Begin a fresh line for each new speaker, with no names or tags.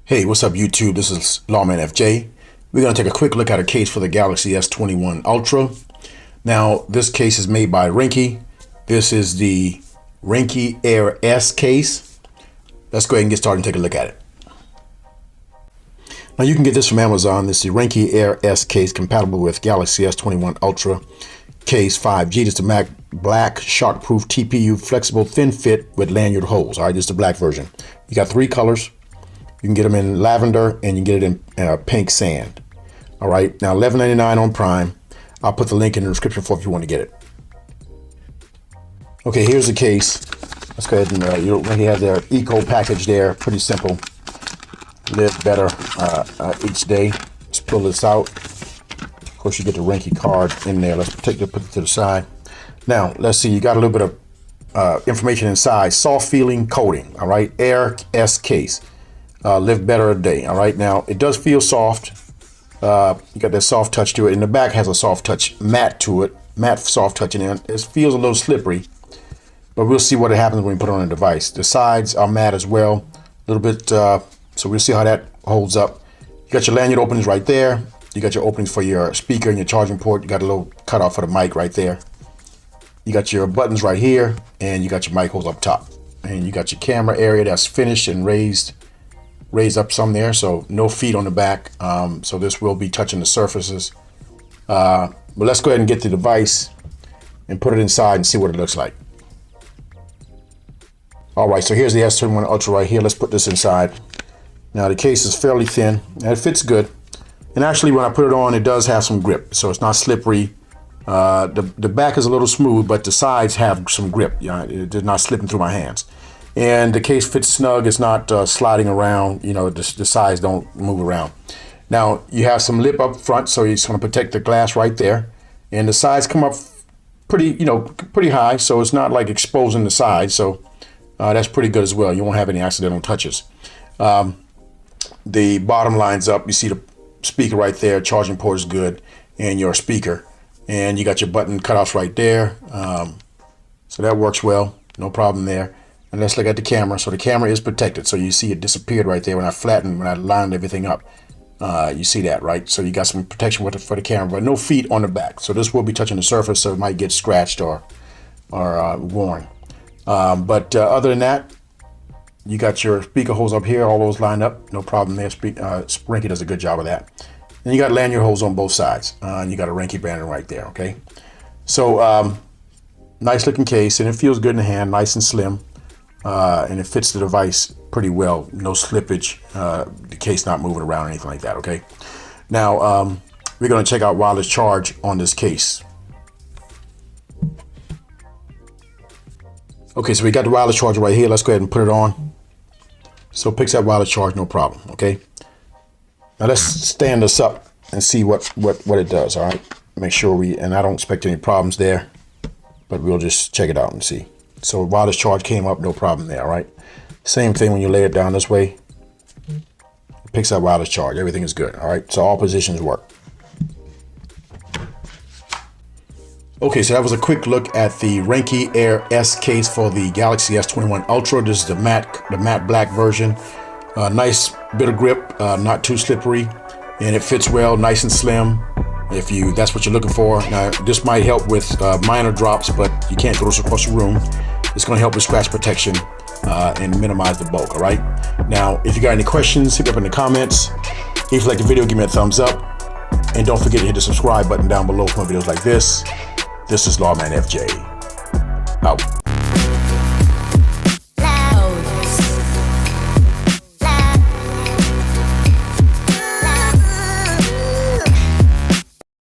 Hey, what's up YouTube? This is Lawman FJ. We're going to take a quick look at a case for the Galaxy S21 Ultra. Now, this case is made by Ringke. This is the Ringke Air S case. Let's go ahead and get started and take a look at it. Now, you can get this from Amazon. This is the Ringke Air S case compatible with Galaxy S21 Ultra case 5G. This is the Mac Black Shockproof TPU flexible thin fit with lanyard holes. All right, this is the black version. You got 3 colors. You can get them in lavender and you can get it in pink sand. All right, now $11.99 on Prime. I'll put the link in the description for if you want to get it. Okay, here's the case. Let's go ahead and you have their eco package there. Pretty simple. Live better each day. Let's pull this out. Of course, you get the Ringke card in there. Let's put it to the side. Now, let's see. You got a little bit of information inside. Soft feeling coating. All right, Air S case. Live better a day. All right, now it does feel soft. You got that soft touch to it, and the back has a soft touch matte to it, matte soft touch in it. It feels a little slippery, but we'll see what happens when we put it on a device. The sides are matte as well, a little bit, so we'll see how that holds up. You got your lanyard openings right there. You got your openings for your speaker and your charging port. You got a little cutoff for the mic right there. You got your buttons right here, and you got your mic holes up top, and you got your camera area that's finished and raised up some there, so no feet on the back, so this will be touching the surfaces, but let's go ahead and get the device and put it inside and see what it looks like. All right, so here's the S21 Ultra right here. Let's put this inside. Now the case is fairly thin and it fits good, and actually when I put it on, it does have some grip, so it's not slippery. The back is a little smooth, but the sides have some grip. It's not slipping through my hands. And the case fits snug. It's not sliding around. You know, the sides don't move around. Now you have some lip up front, so it's going to protect the glass right there. And the sides come up pretty high, so it's not like exposing the sides. So that's pretty good as well. You won't have any accidental touches. The bottom lines up. You see the speaker right there. Charging port is good, and your speaker. And you got your button cutoffs right there. So that works well. No problem there. And let's look at the camera. So the camera is protected. So you see it disappeared right there when I lined everything up. You see that, right? So you got some protection for the camera, but no feet on the back. So this will be touching the surface, so it might get scratched or worn. But other than that, you got your speaker holes up here, all those lined up. No problem there. Ringke does a good job of that. And you got lanyard holes on both sides. And you got a Ringke branding right there, okay? So nice looking case, and it feels good in the hand, nice and slim. And it fits the device pretty well. No slippage, the case not moving around or anything like that, okay? Now, we're going to check out wireless charge on this case. Okay, so we got the wireless charger right here. Let's go ahead and put it on. So it picks up wireless charge, no problem, okay? Now let's stand this up and see what it does, all right? Make sure and I don't expect any problems there, but we'll just check it out and see. So wireless charge came up, no problem there, all right? Same thing when you lay it down this way. It picks up wireless charge. Everything is good, all right? So all positions work. Okay, so that was a quick look at the Ringke Air S case for the Galaxy S21 Ultra. This is the matte black version. Nice bit of grip, not too slippery, and it fits well, nice and slim. If that's what you're looking for. Now this might help with minor drops, but you can't throw this across the room. It's going to help with scratch protection and minimize the bulk. All right. Now, if you got any questions, hit me up in the comments. If you like the video, give me a thumbs up, and don't forget to hit the subscribe button down below for more videos like this. This is Lawman FJ. Out.